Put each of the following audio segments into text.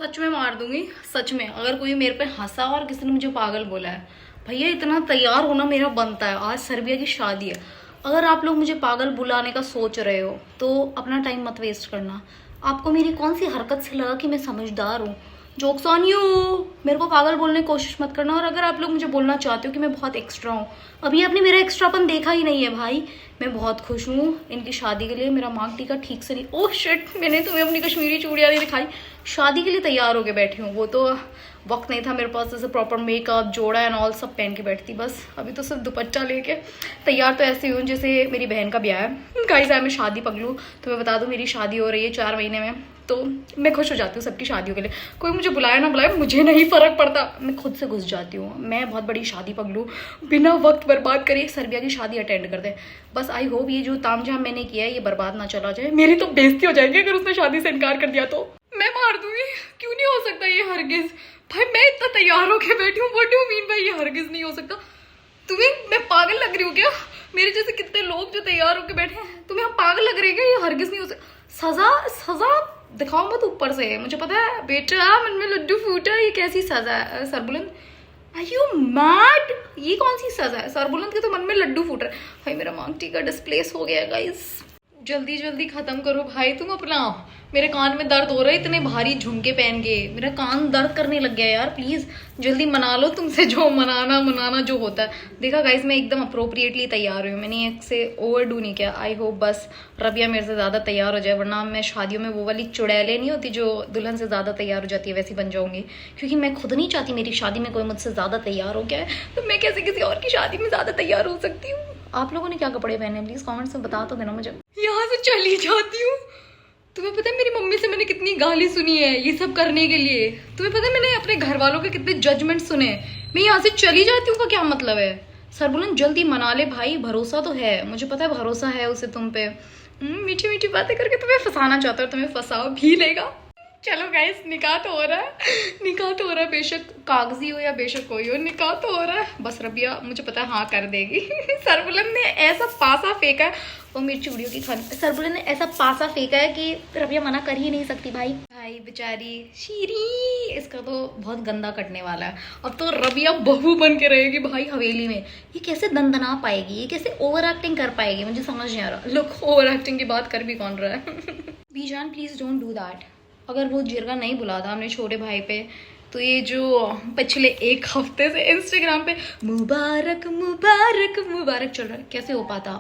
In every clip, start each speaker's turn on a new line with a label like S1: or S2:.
S1: सच में मार दूंगी। सच में अगर कोई मेरे पे हंसा और किसी ने मुझे पागल बोला है, भैया इतना तैयार होना मेरा बनता है। आज सर्बिया की शादी है। अगर आप लोग मुझे पागल बुलाने का सोच रहे हो तो अपना टाइम मत वेस्ट करना। आपको मेरी कौन सी हरकत से लगा कि मैं समझदार हूँ? Jokes on you. मेरे को पागल बोलने की कोशिश मत करना। और अगर आप लोग मुझे बोलना चाहते हो कि मैं बहुत एक्स्ट्रा हूँ, अभी आपने मेरा एक्स्ट्रापन देखा ही नहीं है भाई। मैं बहुत खुश हूँ इनकी शादी के लिए। मेरा मांग टीका ठीक से नहीं, ओह शिट, मैंने तुम्हें अपनी कश्मीरी चूड़ियाँ नहीं दिखाई। शादी के लिए तैयार होके बैठी हूँ, वो तो वक्त नहीं था मेरे पास जैसे प्रॉपर मेकअप जोड़ा एंड ऑल सब पहन के बैठती। बस अभी तो सिर्फ दुपट्टा लेके तैयार तो ऐसे हूँ जैसे मेरी बहन का ब्याह है। गाइस मैं शादी पगलू तो मैं बता दूँ, मेरी शादी हो रही है 4 महीने में। तो मैं खुश हो जाती हूँ सबकी शादियों के लिए। कोई मुझे बुलाए ना बुलाए मुझे नहीं फर्क पड़ता, मैं खुद से घुस जाती हूँ। मैं बहुत बड़ी शादी पगलू, बिना वक्त बर्बाद करे सर्बिया की शादी अटेंड कर दे। बस आई होप ये जो तामझाम मैंने किया है ये बर्बाद ना चला जाए। मेरी तो बेइज्जती हो जाएगी अगर उसने शादी से इनकार कर दिया तो। मैं मार दूंगी। क्यों नहीं हो सकता ये हरगिज? भाई मैं इतना तैयार होके बैठी हूँ, व्हाट डू यू मीन भाई ये हरगिज नहीं हो सकता? तुम्हें मैं पागल लग रही हूँ क्या? मेरे जैसे कितने लोग जो तैयार होके बैठे हैं, तुम्हें हम पागल लग रहे हैं क्या? ये हरगिज नहीं हो सकता। सजा सजा दिखाओ मत ऊपर से, मुझे पता है बेटा मन में लड्डू फूटा। ये कैसी सजा है सरबुलंद? Are you mad? ये कौन सी सजा है? सरबुलंद के तो मन में लड्डू फूट रहा है। भाई मेरा मांग टीका डिस्प्लेस हो गया गाइस। जल्दी जल्दी खत्म करो भाई तुम अपना। मेरे कान में दर्द हो रहा है इतने भारी झुमके पहन के, मेरा कान दर्द करने लग गया यार। प्लीज जल्दी मना लो तुमसे जो मनाना जो होता है। देखा गाइस मैं एकदम अप्रोप्रिएटली तैयार हुई, मैंने इससे ओवरडू नहीं किया। आई होप बस रबिया मेरे से ज्यादा तैयार हो जाए, वरना मैं शादियों में वो वाली चुड़ैलें नहीं होती जो दुल्हन से ज्यादा तैयार हो जाती है, वैसी बन जाऊंगी। क्योंकि मैं खुद नहीं चाहती मेरी शादी में कोई मुझसे ज्यादा तैयार हो गया है, तो मैं कैसे किसी और की शादी में ज्यादा तैयार हो सकती हूँ? आप लोगों ने क्या कपड़े पहने प्लीज कमेंट्स में बता तो देना मुझे। यहाँ से चली जाती हूँ। तुम्हें पता है मेरी मम्मी से मैंने कितनी गाली सुनी है ये सब करने के लिए? तुम्हें पता है मैंने अपने घर वालों के कितने जजमेंट सुने? मैं यहाँ से चली जाती हूँ का क्या मतलब है? सरबुलन जल्दी मना ले भाई, भरोसा तो है, मुझे पता है भरोसा है उसे तुम पे। मीठी मीठी बातें करके तुम्हें फंसाना चाहता है, तुम्हें फंसा भी लेगा। चलो गाइस निकाह तो हो रहा है, निकाह तो हो रहा है, बेशक कागजी हो या बेशक कोई हो, निकाह तो हो रहा है। बस रबिया मुझे पता है हाँ कर देगी। सरबुलन ने ऐसा पासा फेंका है, वो मेरी चूड़ियों की खानी। सरबुलन ने ऐसा पासा फेंका है कि रबिया मना कर ही नहीं सकती। भाई भाई बेचारी शीरी, इसका तो बहुत गंदा कटने वाला है। अब तो रबिया बहू बन के रहेगी भाई हवेली में। ये कैसे दंदना पाएगी, ये कैसे ओवर एक्टिंग कर पाएगी, मुझे समझ नहीं आ रहा। लुक ओवर एक्टिंग की बात कर भी कौन रहा है? बीजान प्लीज डोंट डू दैट। अगर वो जिरगा नहीं बुलाता हमने छोटे भाई पे, तो ये जो पिछले 1 हफ्ते से इंस्टाग्राम पे मुबारक मुबारक मुबारक चल रहा है, कैसे हो पाता?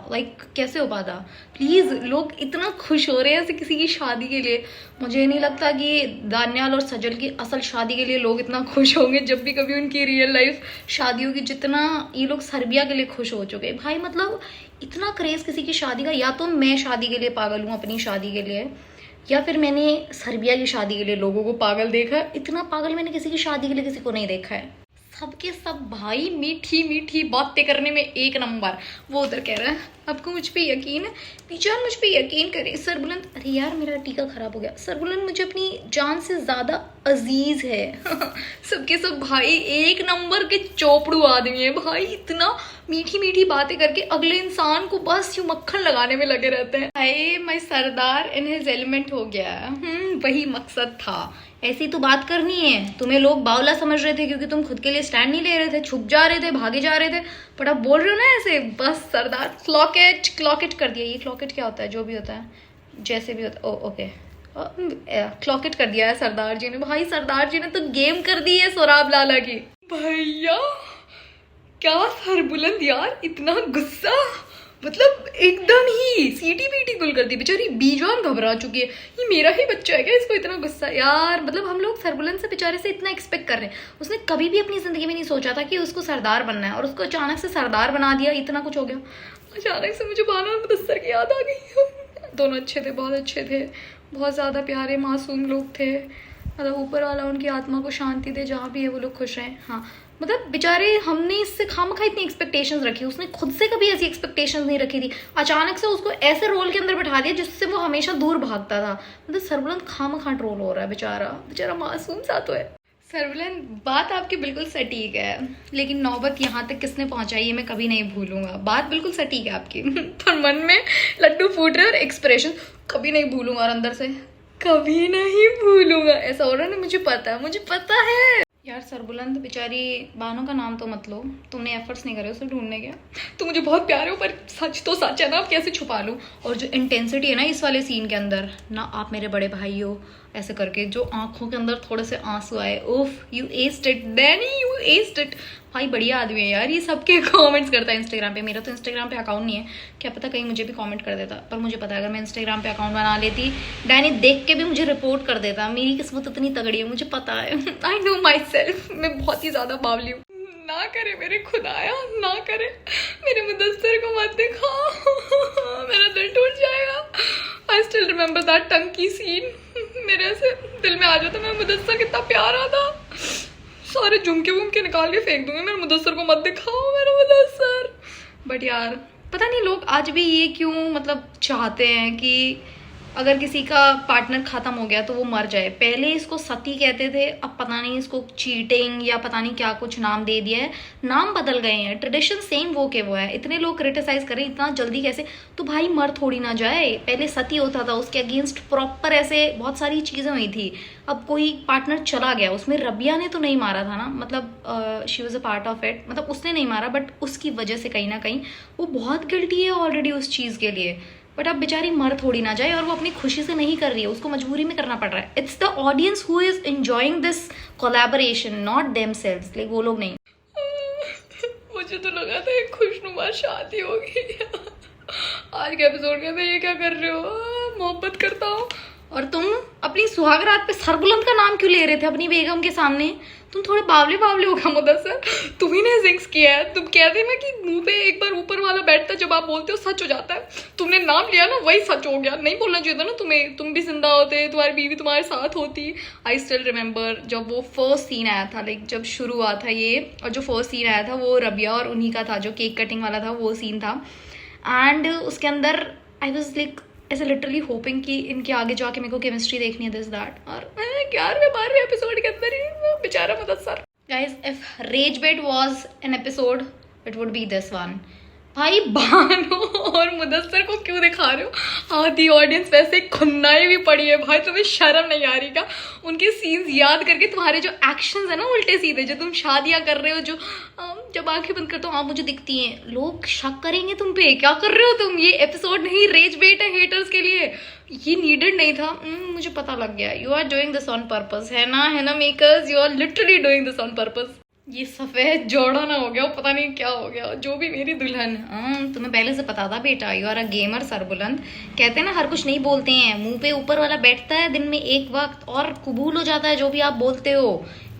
S1: कैसे हो पाता? प्लीज लोग इतना खुश हो रहे हैं ऐसे किसी की शादी के लिए। मुझे नहीं लगता कि दानियाल और सजल की असल शादी के लिए लोग इतना खुश होंगे जब भी कभी उनकी रियल लाइफ शादियों की, जितना ये लोग सर्बिया के लिए खुश हो चुके। भाई मतलब इतना क्रेज किसी की शादी का, या तो मैं शादी के लिए पागल हूँ अपनी शादी के लिए, या फिर मैंने सर्बिया की शादी के लिए लोगों को पागल देखा है। इतना पागल मैंने किसी की शादी के लिए किसी को नहीं देखा है। सबके सब भाई मीठी मीठी बातें करने में 1 नंबर। वो उधर कह रहा है आपको मुझ पे यकीन है? पीछान मुझ पे यकीन करे। सरबुलंद अरे यार मेरा टीका खराब हो गया। सरबुलंद मुझे अपनी जान से ज्यादा अजीज है। सबके सब भाई 1 नंबर के चोपड़ू आदमी है भाई। इतना मीठी मीठी बातें करके अगले इंसान को बस यूं मक्खन लगाने में लगे रहते हैं। Hi my Sardar in his element हो गया। वही मकसद था। ऐसी तो बात करनी है। तुम्हें लोग बावला समझ रहे थे क्योंकि तुम खुद के लिए स्टैंड नहीं ले रहे थे, छुप जा रहे थे, भागे जा रहे थे, बट अब बोल रहे हो ना ऐसे। बस सरदार क्लॉकेट कर दिया। ये क्लॉकेट क्या होता है? जो भी होता है, जैसे भी होता है। ओके क्लॉकेट कर दिया है सरदार जी ने। भाई सरदार जी ने तो गेम कर दी है सोराब लाला की। भैया क्या सरबुलंद यार, इतना गुस्सा, मतलब एकदम ही सीटी पीटी गुल कर दी। बेचारी बीजान घबरा चुकी है। ये मेरा ही बच्चा है क्या, इसको इतना गुस्सा यार? मतलब हम लोग सरबुलंद से बेचारे से इतना एक्सपेक्ट कर रहे हैं। उसने कभी भी अपनी जिंदगी में नहीं सोचा था कि उसको सरदार बनना है, और उसको अचानक से सरदार बना दिया। इतना कुछ हो गया। अचानक से मुझे बाना और मुदस्सर की याद आ गई। दोनों अच्छे थे, बहुत अच्छे थे, बहुत ज्यादा प्यारे मासूम लोग थे। मतलब ऊपर वाला उनकी आत्मा को शांति दे, जहाँ भी है वो लोग खुश रहें। हाँ मतलब बेचारे हमने इससे खामखा इतनी एक्सपेक्टेशंस रखी, उसने खुद से कभी ऐसी एक्सपेक्टेशंस नहीं रखी थी। अचानक से उसको ऐसे रोल के अंदर बैठा दिया जिससे वो हमेशा दूर भागता था। मतलब सरबुलंद खामखा ट्रोल हो रहा है बेचारा मासूम सा तो है। सरबुलंद बात आपकी बिल्कुल सटीक है, लेकिन नौबत यहाँ तक किसने पहुंचाई ये मैं कभी नहीं भूलूंगा। बात बिल्कुल सटीक है आपकी। पर मन में लड्डू फूट रहे और एक्सप्रेशन कभी नहीं भूलूंगा। और अंदर से कभी नहीं भूलूंगा, ऐसा हो रहा है ना, मुझे पता है यार। सरबुलंद बेचारी बानो का नाम तो मत लो, तुमने एफर्ट्स नहीं करे उसे ढूंढने के। तुम मुझे बहुत प्यारे हो, पर सच तो सच है ना, अब कैसे छुपा लूँ। और जो इंटेंसिटी है ना इस वाले सीन के अंदर ना, आप मेरे बड़े भाई हो ऐसे करके, जो आंखों के अंदर थोड़े से आंसू आए, उफ you asked it Danny, you asked it. भाई बढ़िया आदमी है यार, ये सबके कमेंट्स करता है इंस्टाग्राम पे। मेरा तो इंस्टाग्राम पे अकाउंट नहीं है, क्या पता कहीं मुझे भी कमेंट कर देता, पर मुझे पता है अगर मैं इंस्टाग्राम पे अकाउंट बना लेती, डैनी देख के भी मुझे रिपोर्ट कर देता। मेरी किस्मत इतनी तगड़ी है, मुझे पता है। आई नो माई सेल्फ, मैं बहुत ही ज़्यादा बावली हूँ। ना करे मेरे खुदाया, ना करे, मेरे मुदस्सिर को मत दिखाओ, मेरा दिल टूट जाएगा। आई स्टिल रिमेंबर दैट टंकी सीन, मेरे ऐसे दिल में आ जाता, मेरा मुदस्सिर कितना प्यारा था। सारे झुमके वुमके निकाल के फेंक दूंगी, मेरे मुदस्सिर को मत दिखाओ, मेरा मुदस्सिर। बट यार पता नहीं लोग आज भी ये क्यों मतलब चाहते हैं कि अगर किसी का पार्टनर खत्म हो गया तो वो मर जाए। पहले इसको सती कहते थे, अब पता नहीं इसको चीटिंग या पता नहीं क्या कुछ नाम दे दिया है, नाम बदल गए हैं, ट्रेडिशन सेम वो के वो है। इतने लोग क्रिटिसाइज करें इतना जल्दी कैसे, तो भाई मर थोड़ी ना जाए। पहले सती होता था, उसके अगेंस्ट प्रॉपर ऐसे बहुत सारी चीजें हुई थी। अब कोई पार्टनर चला गया, उसमें रबिया ने तो नहीं मारा था ना, मतलब she was a part of it, मतलब उसने नहीं मारा, बट उसकी वजह से कहीं ना कहीं वो बहुत गिल्टी है ऑलरेडी उस चीज के लिए। बट अब बेचारी मर थोड़ी ना जाए, और वो अपनी खुशी से नहीं कर रही है, उसको मजबूरी में करना पड़ रहा है। It's the audience who is enjoying this collaboration, not themselves, like वो लोग नहीं। मुझे तो लगा था एक खुशनुमा शादी होगी। आज के एपिसोड में ये क्या कर रहे हो, मोहब्बत करता हूँ। और तुम अपनी सुहाग रात पे सरबुलंद का नाम क्यों ले रहे थे अपनी बेगम के सामने? तुम थोड़े बावले बावले हो गया मुदस्सिर, तुम ही ने जिंक्स किया है। तुम कहते ना कि मुंह पे एक बार ऊपर वाला बैठता, जब आप बोलते हो सच हो जाता है। तुमने नाम लिया ना, वही सच हो गया। नहीं बोलना चाहिए था ना तुम्हें, तुम भी जिंदा होते, तुम्हारी बीवी तुम्हारे साथ होती। आई स्टिल रिमेंबर जब वो फर्स्ट सीन आया था, लाइक जब शुरू हुआ था ये, और जो फर्स्ट सीन आया था वो रबिया और उन्हीं का था, जो केक कटिंग वाला था वो सीन था। एंड उसके अंदर आई वॉज लाइक ऐसे लिटरली होपिंग कि इनके आगे जाके मेरे को केमिस्ट्री देखनी है, दिस दैट। और 11वें एपिसोड के अंदर ही बेचारा Mudassir. Guys, if rage bait was an episode it would be this one. भाई बानो और मुदस्सिर को क्यों दिखा रहे हो? आधी ऑडियंस वैसे खुन्नाई भी पड़ी है। भाई तुम्हें शर्म नहीं आ रही क्या? उनके सीन्स याद करके तुम्हारे जो एक्शंस है ना उल्टे सीधे, जो तुम शादियां कर रहे हो, जो जब आंखें बंद करते हो हाँ मुझे दिखती हैं, लोग शक करेंगे तुम पे। क्या कर रहे हो तुम? ये एपिसोड नहीं, रेज बेट है हेटर्स के लिए। ये नीडेड नहीं था। मुझे पता लग गया, you are doing this on purpose, है ना makers, you are literally doing this on purpose. ये सफेद जोड़ा ना हो गया, पता नहीं क्या हो गया। जो भी मेरी दुल्हन, तुम्हें पहले से पता था बेटा, you are a gamer Sarbuland. कहते हैं ना हर कुछ नहीं बोलते हैं, मुंह पे ऊपर वाला बैठता है दिन में एक वक्त और कबूल हो जाता है जो भी आप बोलते हो।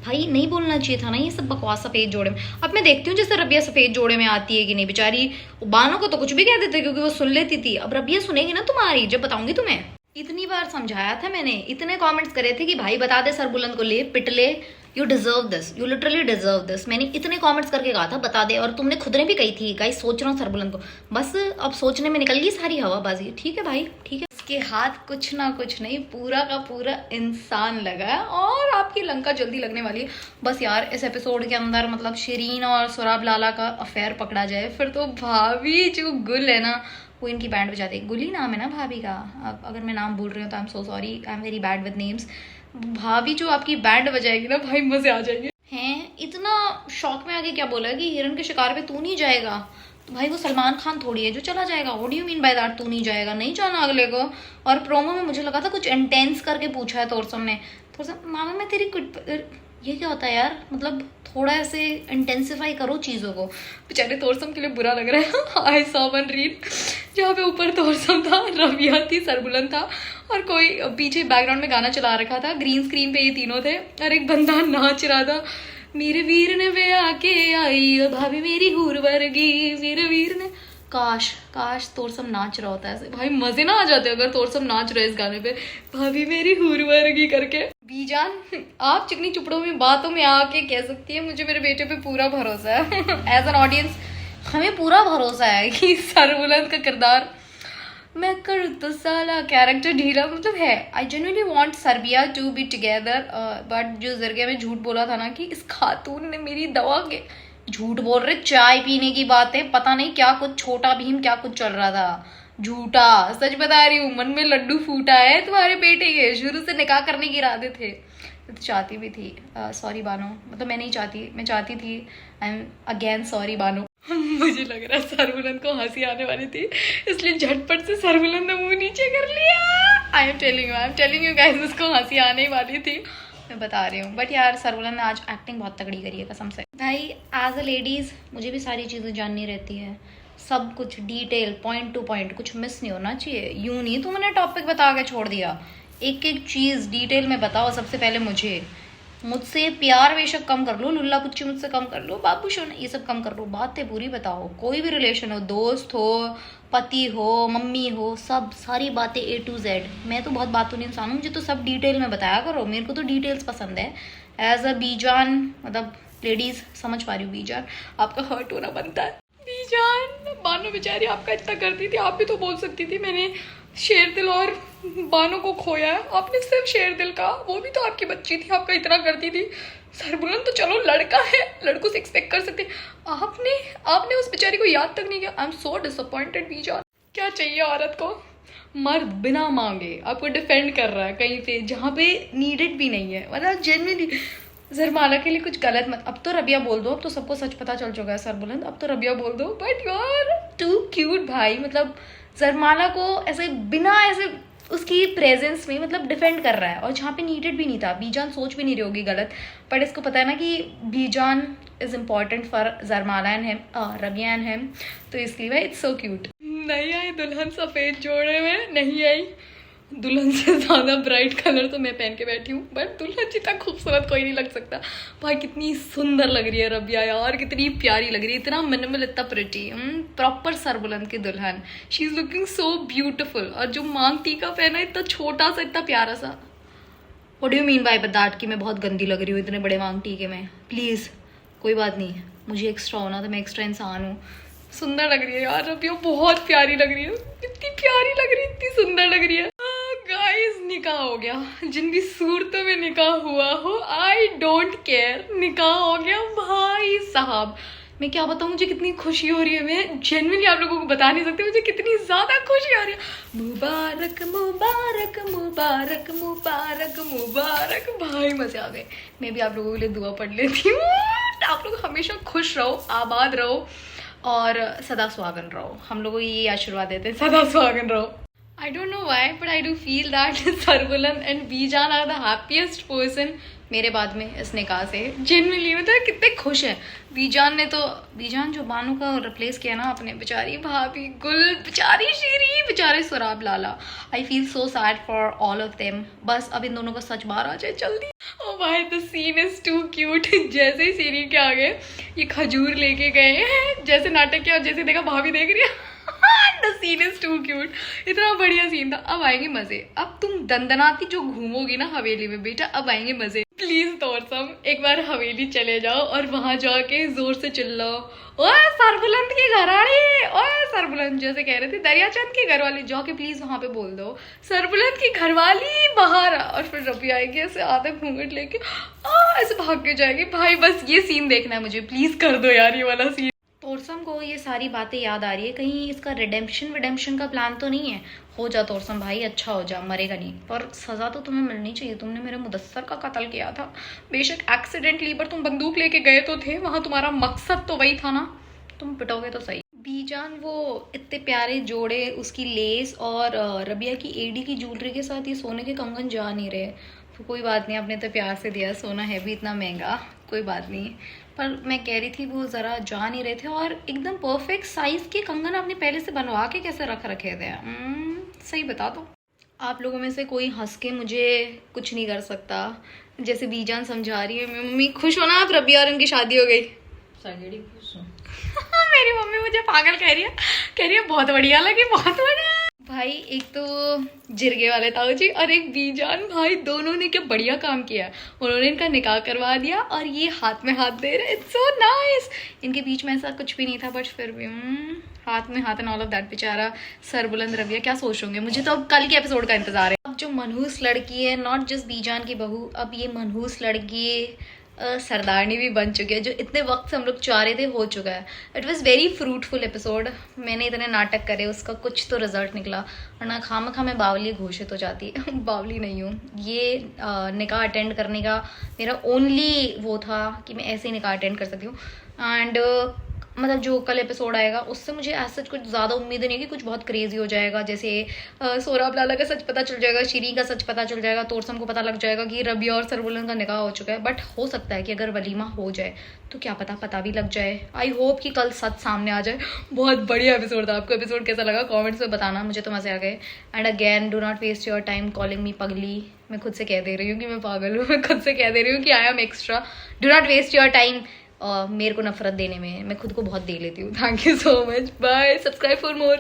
S1: भाई नहीं बोलना चाहिए था ना ये सब बकवास सफेद जोड़े में। अब मैं देखती हूँ जैसे रबिया सफेद जोड़े में आती है कि नहीं। बेचारी बानो को तो कुछ भी कह देते क्योंकि वो सुन लेती थी। अब रबिया सुनेगी ना तुम्हारी, जब बताऊंगी तुम्हें। इतनी बार समझाया था मैंने, इतने कमेंट्स करे थे कि भाई बता दे सरबुलंद को, ले पिट ले, you deserve this, you literally deserve this. मैंने इतने कमेंट्स करके कहा था बता दे, और तुमने खुद ने भी कही थी गाइस सोच रहा हूँ सरबुलंद को। बस अब सोचने में निकल गई सारी हवाबाजी। ठीक है भाई, ठीक है। इसके हाथ कुछ ना कुछ नहीं, पूरा का पूरा इंसान लगा है, और आपकी लंका जल्दी लगने वाली है। बस यार इस एपिसोड के अंदर मतलब शिरीन और सुराब लाला का अफेयर पकड़ा जाए, फिर तो भाभी जो गुल है ना वो इनकी बैंड बजाते। गुली नाम है ना भाभी का। अब अगर मैं नाम भूल रही हूँ तो आई am so sorry, I am very bad with names. भाभी जो आपकी बैंड बजाएगी ना भाई, मजे आ जाएंगे। हैं इतना शौक में आगे क्या बोला कि हिरन के शिकार पे तू नहीं जाएगा? तो भाई वो सलमान खान थोड़ी है जो चला जाएगा। What do you mean by that? तू नहीं जाएगा? नहीं जाना अगले को। और प्रोमो में मुझे लगा था कुछ इंटेंस करके पूछा है तोरसम ने, तोरसम मामा मैं तेरी ये क्या होता है यार, मतलब थोड़ा ऐसे इंटेंसिफाई करो चीज़ों को। बेचारे तोरसम के लिए बुरा लग रहा है। आई सॉ वन रील जहाँ पे ऊपर तोरसम था, रबिया थी, सरबुलंद था, और कोई पीछे बैकग्राउंड में गाना चला रखा था। ग्रीन स्क्रीन पे ये तीनों थे, और एक बंदा नाच रहा था, मेरे वीर ने वे आके आई भाभी मेरी हूर वर्गी, मेरे वीर ने। काश काश तोरसम नाच रहा होता है ऐसे, भाई मजे ना आ जाते अगर तोरसम नाच रहे इस गाने पे, भाभी मेरी हूर वर्गी करके। बीजान आप चिकनी चुपड़ों में बातों में आके कह सकती है मुझे मेरे बेटे पे पूरा भरोसा है। एज एन ऑडियंस हमें पूरा भरोसा है कि सरबुलंद का किरदार मैं कर तो साला कैरेक्टर ढीला मतलब है। I genuinely want Sarbia to be together, but जो जरिए में झूठ बोला था ना कि इस खातून ने मेरी दवा के, झूठ बोल रहे, चाय पीने की बातें, पता नहीं क्या कुछ छोटा भीम क्या कुछ चल रहा था। झूठा, सच बता रही हूँ, मन में लड्डू फूटा है तुम्हारे बेटे के। शुरू से निकाह करने के इरादे थे, तो चाहती भी थी। सॉरी बानो, मतलब मैं नहीं चाहती, मैं चाहती थी। I am again sorry Bano. मुझे लग रहा है सरबुलंद को हंसी आने वाली थी, इसलिए झटपट से सरबुलंद ने मुंह नीचे कर लिया। I am telling you guys, उसको हंसी आने वाली थी, मैं बता रही हूँ। बट यार सरबुलंद ने आज एक्टिंग बहुत तगड़ी करी है कसम से। भाई एज अ लेडीज़ मुझे भी सारी चीज़ें जाननी रहती है, सब कुछ डिटेल, पॉइंट टू पॉइंट, कुछ मिस नहीं होना चाहिए। यूँ नहीं तुमने टॉपिक बता के छोड़ दिया, एक एक चीज़ डिटेल में बताओ। सबसे पहले मुझसे प्यार बेशक कम कर लो, लुल्ला पुच्ची मुझसे कम कर लो, बाबू शोन ये सब कम कर लो, बातें पूरी बताओ। कोई भी रिलेशन हो, दोस्त हो, पति हो, मम्मी हो, सब सारी बातें A to Z। मैं तो बहुत बातूनी इंसान हूँ, मुझे तो सब डिटेल में बताया करो, मेरे को तो डिटेल्स पसंद है। एज अ बीजान, मतलब लेडीज़ समझ पा रही हूँ, बीजान आपका हर्ट होना बनता है। बीजान बानो बेचारी आपका इतना करती थी, आप भी तो बोल सकती थी मैंने शेर दिल और बानो को खोया है। आपने सिर्फ शेर दिल का, वो भी तो आपकी बच्ची थी, आपका इतना करती थी। सरबुलंद तो चलो लड़का है, लड़कों से एक्सपेक्ट कर सकते, आपने उस बेचारी को याद तक नहीं किया। I am so disappointed Bijan. क्या चाहिए औरत को? मर्द बिना मांगे आपको डिफेंड कर रहा है कहीं पे जहाँ पे नीडेड भी नहीं है, मतलब जेन्युइनली। जरमाला के लिए कुछ गलत मत, अब तो रबिया बोल दो, अब तो सबको सच पता चल चुका है सरबुलंद, अब तो रबिया बोल दो। But you are too cute भाई, मतलब जरमाला को ऐसे बिना ऐसे उसकी प्रेजेंस में मतलब डिफेंड कर रहा है, और जहाँ पे नीडेड भी नहीं था। बीजान सोच भी नहीं रही होगी गलत, बट इसको पता है ना कि Bijan is important for Zarmala and him, Rabia and him, तो इसलिए भाई इट्स सो क्यूट। नहीं आई दुल्हन सफ़ेद जोड़े में, नहीं आई। दुल्हन से ज़्यादा ब्राइट कलर तो मैं पहन के बैठी हूँ, बट दुल्हन जितना खूबसूरत कोई नहीं लग सकता। भाई कितनी सुंदर लग रही है रबिया यार, कितनी प्यारी लग रही है, इतना मिनिमल, इतना प्रिटी, प्रॉपर सरबुलंद की दुल्हन। She is looking so beautiful. और जो मांग टीका पहना है, इतना छोटा सा, इतना प्यारा सा। What do you mean by that कि मैं बहुत गंदी लग रही हूँ इतने बड़े मांग टीके में? प्लीज़ कोई बात नहीं, मुझे एक्स्ट्रा होना तो मैं एक्स्ट्रा इंसान हूँ। सुंदर लग रही है यार रबिया, बहुत प्यारी लग रही है, इतनी प्यारी लग रही है, इतनी सुंदर लग रही है। गाइस निकाह हो गया, जिन भी सूरतों में निकाह हुआ हो, आई डोंट केयर, निकाह हो गया भाई साहब। मैं क्या बताऊँ, मुझे कितनी खुशी हो रही है, मैं जेन्युइनली आप लोगों को बता नहीं सकती मुझे कितनी ज़्यादा खुशी हो रही है। मुबारक मुबारक मुबारक मुबारक मुबारक, भाई मजे आ गए। मैं भी आप लोगों के लिए दुआ पढ़ लेती हूँ, आप लोग हमेशा खुश रहो, आबाद रहो और सदा सुहागन रहो। हम लोगों को ये आशीर्वाद देते हैं, सदा सुहागन रहो। I don't know why, but I do feel that Sarbuland and Bijan are the happiest person मेरे बाद में इस निकाह से। जेन्युइनली मतलब कितने खुश हैं। बीजान जो बानू का रिप्लेस किया ना अपने, बेचारी भाभी गुल, बेचारी शीरी, बेचारे Suraab Lala. I feel so sad for all of them. बस अब इन दोनों का सच बाहर आ जाए जल्दी। ओ भाई the scene is too cute. जैसे ही सीरी के आगे ये खजूर लेके गए हैं, जैसे नाटक किया, जैसे देखा भाभी देख रही है। The scene is too cute, इतना बढ़िया सीन था। अब आएंगे मजे, अब तुम दंदनाती जो घूमोगी ना हवेली में बेटा, अब आएंगे मजे। प्लीज तोरसम एक बार हवेली चले जाओ और वहां जाके जोर से चिल्लाओ, ओए सरबुलंद की घरवाली, ओए सरबुलंद, जैसे कह रहे थे दरियाचंद की घरवाली, जाके प्लीज वहां पे बोल दो सरबुलंद की घरवाली बाहर आ। और फिर रबी आएगी ऐसे आधा घूंघट लेके, ऐसे भाग के जाएगी। भाई बस ये सीन देखना है मुझे, प्लीज कर दो यार ये वाला सीन। तोरसम को ये सारी बातें याद आ रही है, कहीं इसका रिडेम्पशन का प्लान तो नहीं है? हो जा तोरसम भाई, अच्छा हो जा, मरेगा नहीं। पर सज़ा तो तुम्हें मिलनी चाहिए, तुमने मेरे मुदस्सर का कत्ल किया था, बेशक एक्सीडेंटली, पर तुम बंदूक लेके गए तो थे वहाँ, तुम्हारा मकसद तो वही था ना, तुम पिटोगे तो सही। बीजान वो इतने प्यारे जोड़े, उसकी लेस और रबिया की एडी की ज्वेलरी के साथ ये सोने के कंगन जा नहीं रहे, तो कोई बात नहीं, आपने तो प्यार से दिया, सोना है भी इतना महंगा, कोई बात नहीं। पर मैं कह रही थी वो ज़रा जा नहीं रहे थे, और एकदम परफेक्ट साइज़ के कंगन आपने पहले से बनवा के कैसे रख रखे थे? सही बता दो। आप लोगों में से कोई हंस के मुझे कुछ नहीं कर सकता, जैसे बीजान समझा रही है। मेरी मम्मी खुश हो ना आप, रबिया और इनकी शादी हो गई? खुश हो? मेरी मम्मी मुझे पागल कह रही है बहुत बढ़िया लगी, बहुत बढ़िया। भाई एक तो जिरगे वाले ताऊ जी और एक बीजान भाई, दोनों ने क्या बढ़िया काम किया। उन्होंने इनका निकाह करवा दिया और ये हाथ में हाथ दे रहे, इट्स सो नाइस। इनके बीच में ऐसा कुछ भी नहीं था, बट फिर भी हाथ में हाथ एंड ऑल ऑफ दैट। बेचारा सरबुलंद रबिया क्या सोच होंगे, मुझे तो अब कल के एपिसोड का इंतजार है। अब जो मनहूस लड़की है, नॉट जस्ट बीजान की बहू, अब ये मनहूस लड़की सरदारनी भी बन चुकी है। जो इतने वक्त से हम लोग चाह रहे थे हो चुका है। It was very fruitful episode. मैंने इतने नाटक करे, उसका कुछ तो रिजल्ट निकला, वरना खामखा मैं बावली घोषित हो जाती बावली नहीं हूँ। ये निकाह अटेंड करने का मेरा ओनली वो था कि मैं ऐसे ही निकाह अटेंड कर सकती हूँ। एंड मतलब जो कल एपिसोड आएगा उससे मुझे ऐसा कुछ ज़्यादा उम्मीद नहीं है कि कुछ बहुत क्रेजी हो जाएगा। जैसे सोराब लाला का सच पता चल जाएगा, शीरी का सच पता चल जाएगा, तोरसम को पता लग जाएगा कि रबिया और सरबुलन का निकाह हो चुका है। बट हो सकता है कि अगर वलीमा हो जाए तो क्या पता भी लग जाए। आई होप कि कल सच सामने आ जाए। बहुत बढ़िया एपिसोड था। आपको एपिसोड कैसा लगा कॉमेंट्स में बताना, मुझे तो मज़े आ गए। And again do not waste your time calling me पगली। मैं खुद से कह दे रही हूँ कि मैं पागल हूँ, मैं खुद से कह दे रही हूँ कि I am extra. Do not waste your time मेरे को नफरत देने में। मैं खुद को बहुत दे लेती हूँ। Thank you so much, bye, subscribe for more.